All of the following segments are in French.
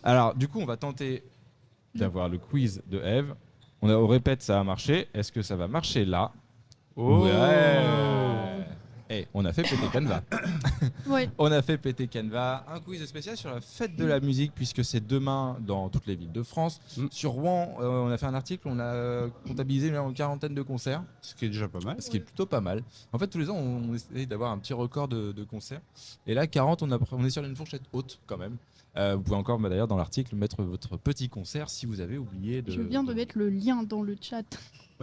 Alors, du coup, on va tenter d'avoir le quiz de Eve. On répète, ça a marché. Est-ce que ça va marcher là? Ouais. On a fait péter Canva. Oui. On a fait péter Canva. Un quiz spécial sur la fête de la musique, puisque c'est demain dans toutes les villes de France. Sur Rouen, on a fait un article, on a comptabilisé une quarantaine de concerts. Ce qui est déjà pas mal. Ce qui est plutôt pas mal. En fait, tous les ans, on essaye d'avoir un petit record de concerts. Et là, 40, on est sur une fourchette haute quand même. Vous pouvez encore, d'ailleurs, dans l'article, mettre votre petit concert si vous avez oublié de... Je viens de mettre le lien dans le chat.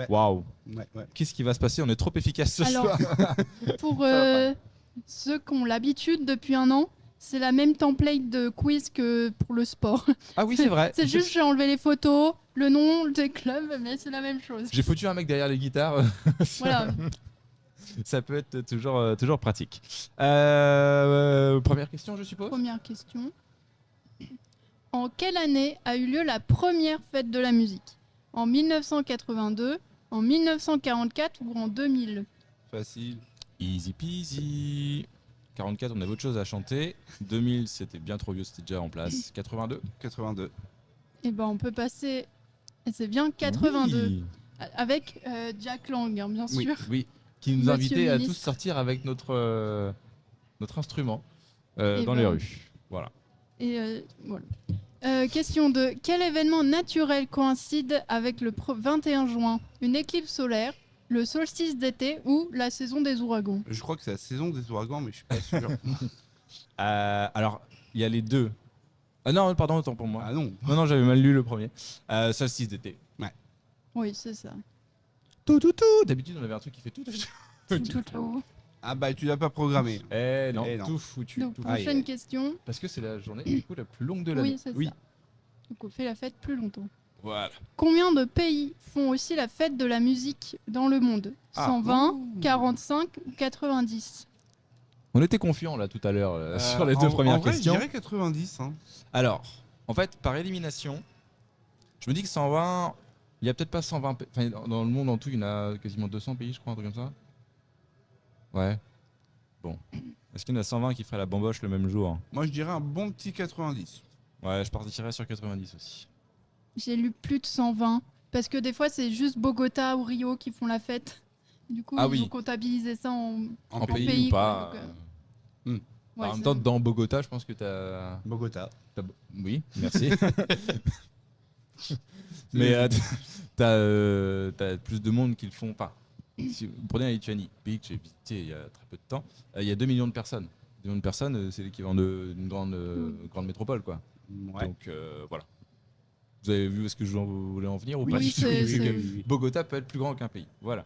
Waouh. Ouais. Qu'est-ce qui va se passer? On est trop efficace ce Alors, soir. Pour ceux qui ont l'habitude depuis un an, c'est la même template de quiz que pour le sport. Ah oui, c'est vrai. C'est juste j'ai enlevé les photos, le nom des clubs, mais c'est la même chose. J'ai foutu un mec derrière les guitares. Voilà. Ça peut être toujours pratique. Première question, je suppose. Première question. En quelle année a eu lieu la première fête de la musique? En 1982, en 1944 ou en 2000? Facile. Easy peasy. 44, on avait autre chose à chanter. 2000, c'était bien trop vieux, c'était déjà en place. 82. 82. Eh ben, on peut passer. C'est bien 82. Oui. Avec Jack Lang, hein, bien Oui, sûr. oui. Qui nous Monsieur invitait à tous ministre. sortir avec notre instrument Et dans les rues. Voilà. Et voilà. Question 2. Quel événement naturel coïncide avec le 21 juin? Une éclipse solaire, le solstice d'été ou la saison des ouragans? Je crois que c'est la saison des ouragans, mais je suis pas sûr. Alors, il y a les deux. Ah non, pardon, autant pour moi. Ah non. Non, j'avais mal lu le premier. Solstice d'été. Oui, c'est ça. Tout. D'habitude, on avait un truc qui fait tout. Tout. Ah bah tu l'as pas programmé. Non, Eh non. tout foutu. Donc, Tout. prochaine question. Parce que c'est la journée du coup la plus longue de l'année. Oui, c'est ça. Donc, on fait la fête plus longtemps. Voilà. Combien de pays font aussi la fête de la musique dans le monde? 120, 45 ou 90? On était confiants là tout à l'heure sur les deux premières en vrai, questions. Je dirais 90. Hein. Alors, en fait, par élimination, je me dis que 120, il y a peut-être pas 120 enfin dans le monde en tout, il y en a quasiment 200 pays, je crois, un truc comme ça. Ouais. Bon. Est-ce qu'il y en a 120 qui feraient la bamboche le même jour? Moi je dirais un bon petit 90. Ouais, je partirais sur 90 aussi. J'ai lu plus de 120 parce que des fois c'est juste Bogota ou Rio qui font la fête. Du coup, ils ont comptabilisé ça en pays ou pas. quoi, en ouais, même temps, dans Bogota, je pense que t'as. Bogota. Oui, merci. Mais t'as plus de monde qui le font pas. Si vous prenez la Lituanie, pays que j'ai visité il y a très peu de temps, il y a 2 millions de personnes. 2 millions de personnes, c'est l'équivalent d'une grande métropole, quoi. Ouais. Donc voilà. Vous avez vu où est-ce que je voulais en venir ou Oui, pas du tout? oui. Bogota peut être plus grand qu'un pays. Voilà.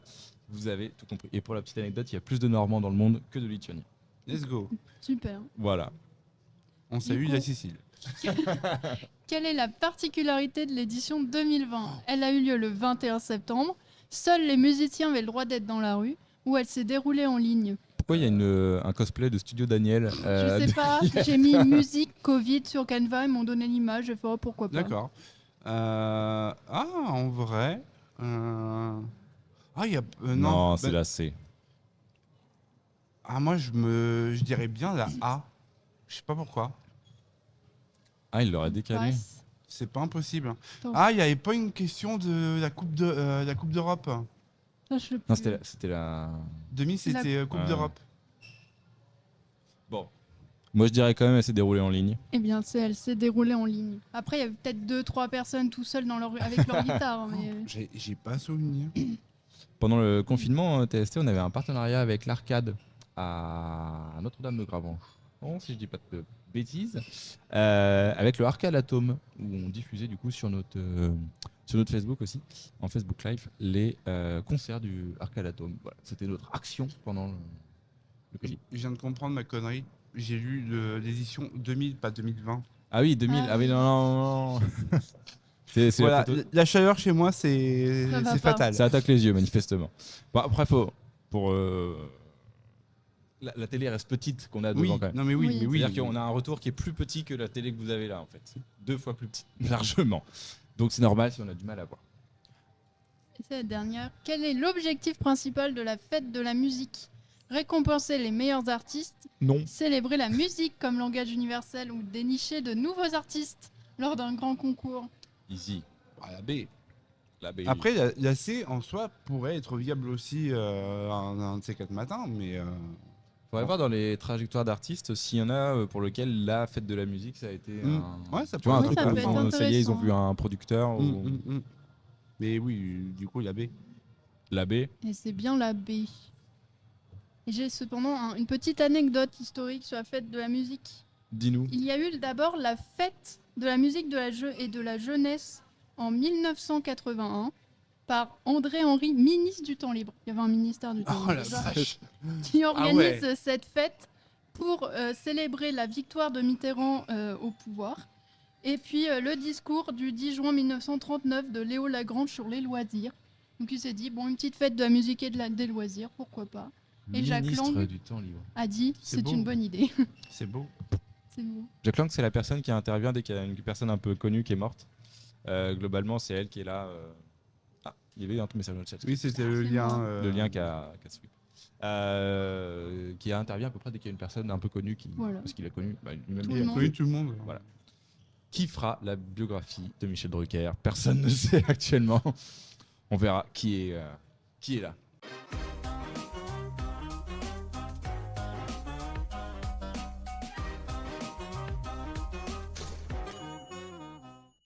Vous avez tout compris. Et pour la petite anecdote, il y a plus de Normands dans le monde que de Lituaniens. Let's go. Super. Voilà. On salue la Sicile. Quelle est la particularité de l'édition 2020? Elle a eu lieu le 21 septembre. Seuls les musiciens avaient le droit d'être dans la rue ou elle s'est déroulée en ligne? Pourquoi il y a un cosplay de Studio Daniel Je sais pas. J'ai mis musique Covid sur Canva, ils m'ont donné l'image. J'ai fait oh, pourquoi pas. D'accord. En vrai. Il y a. Non, c'est la C. Moi, je dirais bien la A. Je sais pas pourquoi. Ah, il l'aurait décalé. Ouais, C'est pas impossible. Attends. Il n'y avait pas une question de la Coupe d'Europe. ça, je sais Non, plus. c'était la. 2000, c'était Coupe d'Europe. Bon. Moi, je dirais quand même, elle s'est déroulée en ligne. Eh bien, elle s'est déroulée en ligne. Après, il y avait peut-être 2-3 personnes tout seuls avec leur guitare. Mais... J'ai pas souvenir. Pendant le confinement, TST, on avait un partenariat avec l'Arcade à Notre-Dame-de-Gravenche. Si je dis pas de bêtises. Avec le Arcade Atome, où on diffusait du coup sur notre Facebook aussi, en Facebook Live, les concerts du Arcade Atome. Voilà, c'était notre action pendant le Covid. Je viens de comprendre ma connerie. J'ai lu l'édition 2000, pas 2020. Ah oui, 2000. Ah oui, non. C'est voilà, la chaleur chez moi, c'est fatal. Ça attaque les yeux, manifestement. Bon, après, pour la télé reste petite qu'on a devant quand même. Non mais oui. C'est-à-dire qu'on a un retour qui est plus petit que la télé que vous avez là en fait. 2 fois plus petit, largement. Donc c'est normal si on a du mal à voir. Et c'est la dernière. Quel est l'objectif principal de la fête de la musique? Récompenser les meilleurs artistes? Non. Célébrer la musique comme langage universel ou dénicher de nouveaux artistes? lors d'un grand concours? Easy. Ah, la B. La B. Après, la C en soi pourrait être viable aussi un de ces 4 matins, mais Faudrait voir dans les trajectoires d'artistes s'il y en a pour lequel la fête de la musique ça a été ouais, ça tu vois, un pourrait truc ça où peut être ça y est, ils ont intéressant. vu un producteur ou Mais oui, du coup, la B. la B. Et c'est bien la B. Et j'ai cependant une petite anecdote historique sur la fête de la musique. Dis-nous. Il y a eu d'abord la fête de la musique et de la jeunesse en 1981 par André-Henri, ministre du Temps Libre. Il y avait un ministère du Temps Oh Libre la déjà, vache. qui organise ouais. cette fête pour célébrer la victoire de Mitterrand au pouvoir. Et puis le discours du 10 juin 1939 de Léo Lagrange sur les loisirs. Donc il s'est dit, bon, une petite fête de la musique et des loisirs, pourquoi pas. Et Jacques Ministre Lang du temps libre. a dit, C'est c'est beau. une bonne idée. C'est beau. C'est beau. Jack Lang, c'est la personne qui intervient dès qu'il y a une personne un peu connue qui est morte. Globalement, c'est elle qui est là. Ah, il y avait un message dans le chat. Oui, c'était le c'est lien. moi. Le lien qu'a sweep. Qui intervient à peu près dès qu'il y a une personne un peu connue Voilà. parce qu'il a connu lui-même. Tout Il le a monde. connu tout le monde. Voilà. Qui fera la biographie de Michel Drucker? Personne ne sait actuellement. On verra qui est là.